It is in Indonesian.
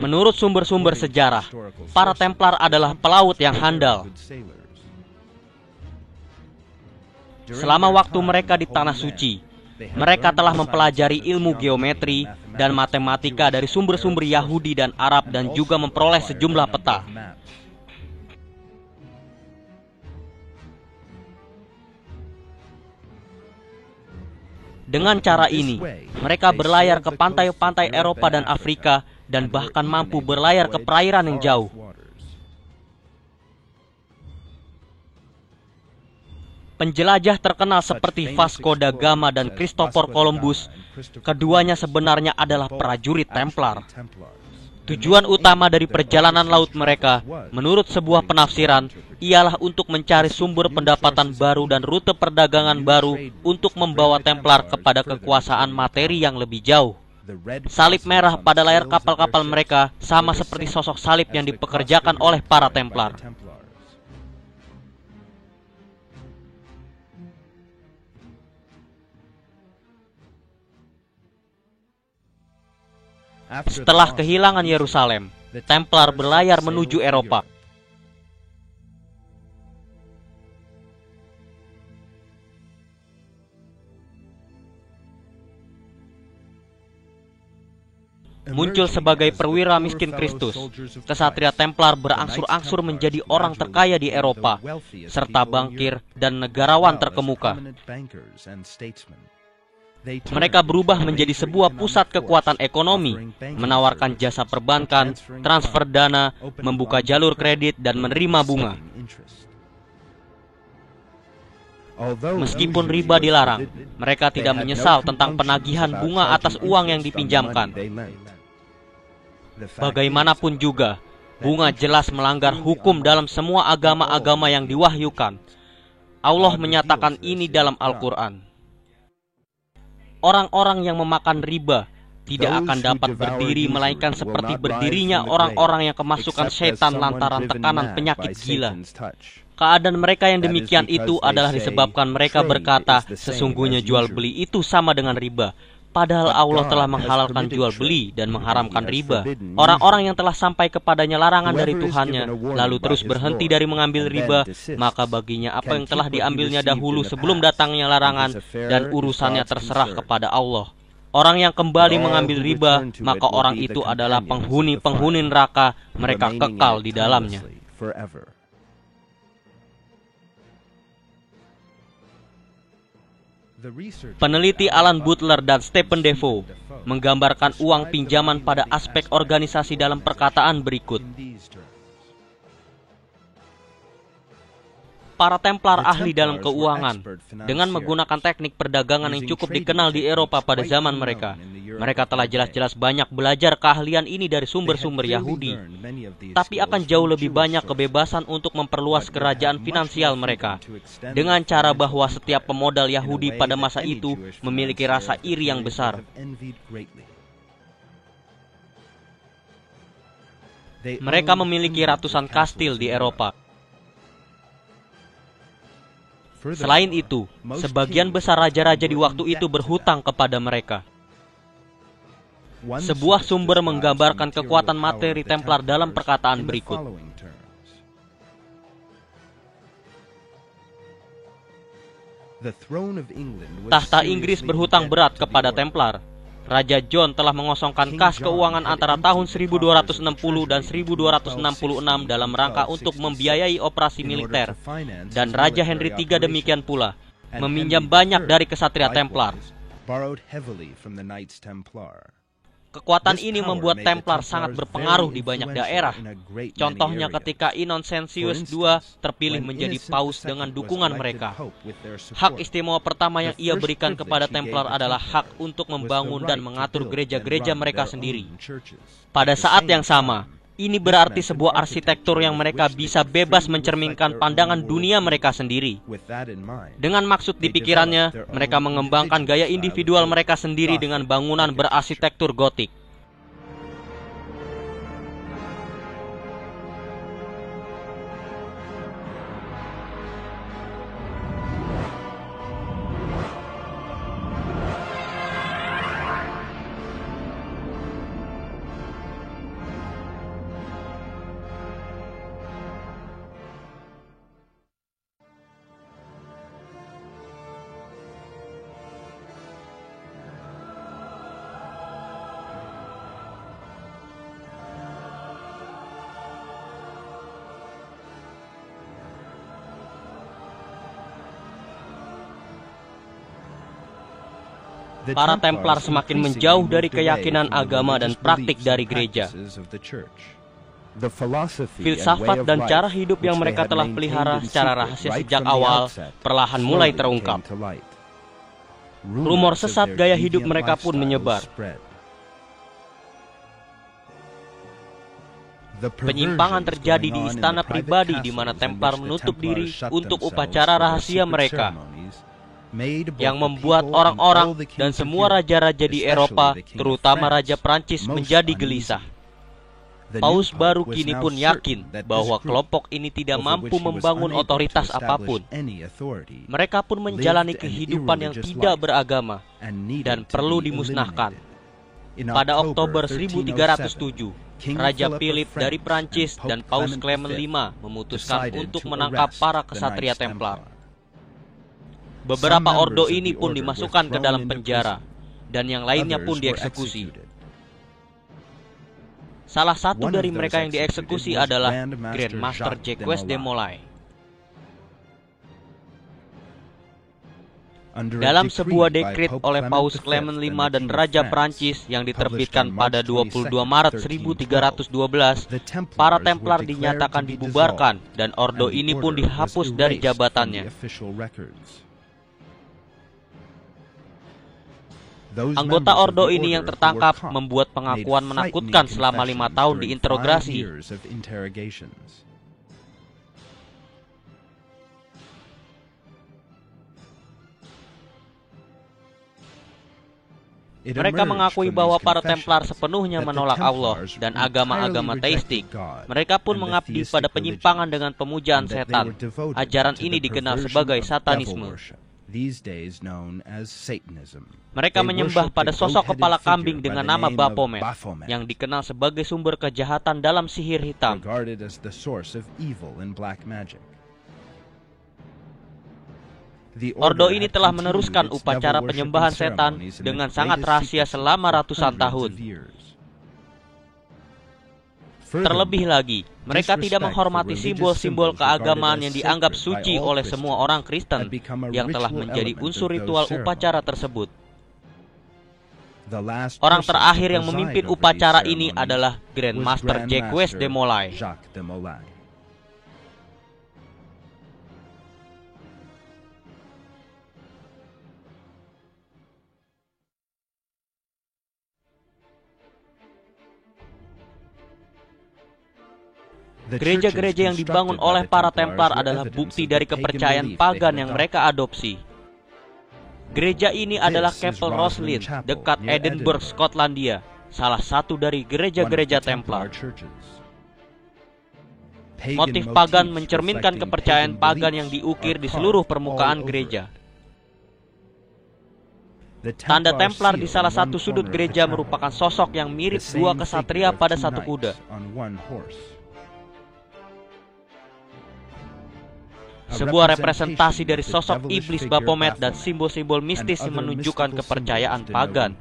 Menurut sumber-sumber sejarah, para Templar adalah pelaut yang handal. Selama waktu mereka di Tanah Suci, mereka telah mempelajari ilmu geometri dan matematika dari sumber-sumber Yahudi dan Arab dan juga memperoleh sejumlah peta. Dengan cara ini, mereka berlayar ke pantai-pantai Eropa dan Afrika dan bahkan mampu berlayar ke perairan yang jauh. Penjelajah terkenal seperti Vasco da Gama dan Christopher Columbus, keduanya sebenarnya adalah prajurit Templar. Tujuan utama dari perjalanan laut mereka, menurut sebuah penafsiran, ialah untuk mencari sumber pendapatan baru dan rute perdagangan baru untuk membawa Templar kepada kekuasaan materi yang lebih jauh. Salib merah pada layar kapal-kapal mereka sama seperti sosok salib yang dipekerjakan oleh para Templar. Setelah kehilangan Yerusalem, Templar berlayar menuju Eropa. Muncul sebagai perwira miskin Kristus, kesatria Templar berangsur-angsur menjadi orang terkaya di Eropa, serta bankir dan negarawan terkemuka. Mereka berubah menjadi sebuah pusat kekuatan ekonomi, menawarkan jasa perbankan, transfer dana, membuka jalur kredit, dan menerima bunga. Meskipun riba dilarang, mereka tidak menyesal tentang penagihan bunga atas uang yang dipinjamkan. Bagaimanapun juga, bunga jelas melanggar hukum dalam semua agama-agama yang diwahyukan. Allah menyatakan ini dalam Al-Quran. Orang-orang yang memakan riba tidak akan dapat berdiri melainkan seperti berdirinya orang-orang yang kemasukan setan lantaran tekanan penyakit gila. Keadaan mereka yang demikian itu adalah disebabkan mereka berkata, sesungguhnya jual beli itu sama dengan riba. Padahal Allah telah menghalalkan jual beli dan mengharamkan riba. Orang-orang yang telah sampai kepadanya larangan dari Tuhannya, lalu terus berhenti dari mengambil riba, maka baginya apa yang telah diambilnya dahulu sebelum datangnya larangan, dan urusannya terserah kepada Allah. Orang yang kembali mengambil riba, maka orang itu adalah penghuni-penghuni neraka, mereka kekal di dalamnya. Peneliti Alan Butler dan Stephen Defoe menggambarkan uang pinjaman pada aspek organisasi dalam perkataan berikut. Para Templar ahli dalam keuangan dengan menggunakan teknik perdagangan yang cukup dikenal di Eropa pada zaman mereka. Mereka telah jelas-jelas banyak belajar keahlian ini dari sumber-sumber Yahudi, tapi akan jauh lebih banyak kebebasan untuk memperluas kerajaan finansial mereka, dengan cara bahwa setiap pemodal Yahudi pada masa itu memiliki rasa iri yang besar. Mereka memiliki ratusan kastil di Eropa. Selain itu, sebagian besar raja-raja di waktu itu berhutang kepada mereka. Sebuah sumber menggambarkan kekuatan materi Templar dalam perkataan berikut. Tahta Inggris berhutang berat kepada Templar. Raja John telah mengosongkan kas keuangan antara tahun 1260 dan 1266 dalam rangka untuk membiayai operasi militer. Dan Raja Henry III demikian pula, meminjam banyak dari kesatria Templar. Kekuatan ini membuat Templar sangat berpengaruh di banyak daerah. Contohnya ketika Innocentius II terpilih menjadi paus dengan dukungan mereka. Hak istimewa pertama yang ia berikan kepada Templar adalah hak untuk membangun dan mengatur gereja-gereja mereka sendiri. Pada saat yang sama, ini berarti sebuah arsitektur yang mereka bisa bebas mencerminkan pandangan dunia mereka sendiri. Dengan maksud di pikirannya, mereka mengembangkan gaya individual mereka sendiri dengan bangunan berarsitektur gotik. Para Templar semakin menjauh dari keyakinan agama dan praktik dari gereja. Filsafat dan cara hidup yang mereka telah pelihara secara rahasia sejak awal perlahan mulai terungkap. Rumor sesat gaya hidup mereka pun menyebar. Penyimpangan terjadi di istana pribadi di mana Templar menutup diri untuk upacara rahasia mereka, yang membuat orang-orang dan semua raja-raja di Eropa, terutama Raja Prancis, menjadi gelisah. Paus baru kini pun yakin bahwa kelompok ini tidak mampu membangun otoritas apapun. Mereka pun menjalani kehidupan yang tidak beragama dan perlu dimusnahkan. Pada Oktober 1307, Raja Philip dari Prancis dan Paus Clement V memutuskan untuk menangkap para kesatria Templar. Beberapa ordo ini pun dimasukkan ke dalam penjara, dan yang lainnya pun dieksekusi. Salah satu dari mereka yang dieksekusi adalah Grand Master Jacques de Molay. Dalam sebuah dekret oleh Paus Clement V dan Raja Prancis yang diterbitkan pada 22 Maret 1312, para Templar dinyatakan dibubarkan dan ordo ini pun dihapus dari jabatannya. Anggota ordo ini yang tertangkap membuat pengakuan menakutkan selama 5 tahun diinterogasi. Mereka mengakui bahwa para Templar sepenuhnya menolak Allah dan agama-agama teistik. Mereka pun mengabdi pada penyimpangan dengan pemujaan setan. Ajaran ini dikenal sebagai Satanisme. Mereka menyembah pada sosok kepala kambing dengan nama Baphomet, yang dikenal sebagai sumber kejahatan dalam sihir hitam. Ordo ini telah meneruskan upacara penyembahan setan dengan sangat rahasia selama ratusan tahun. Terlebih lagi, mereka tidak menghormati simbol-simbol keagamaan yang dianggap suci oleh semua orang Kristen yang telah menjadi unsur ritual upacara tersebut. Orang terakhir yang memimpin upacara ini adalah Grand Master Jacques de Molay. Gereja-gereja yang dibangun oleh para Templar adalah bukti dari kepercayaan pagan yang mereka adopsi. Gereja ini adalah Chapel Roslin, dekat Edinburgh, Skotlandia, salah satu dari gereja-gereja Templar. Motif pagan mencerminkan kepercayaan pagan yang diukir di seluruh permukaan gereja. Tanda Templar di salah satu sudut gereja merupakan sosok yang mirip dua kesatria pada satu kuda. Sebuah representasi dari sosok iblis Baphomet dan simbol-simbol mistis yang menunjukkan kepercayaan pagan.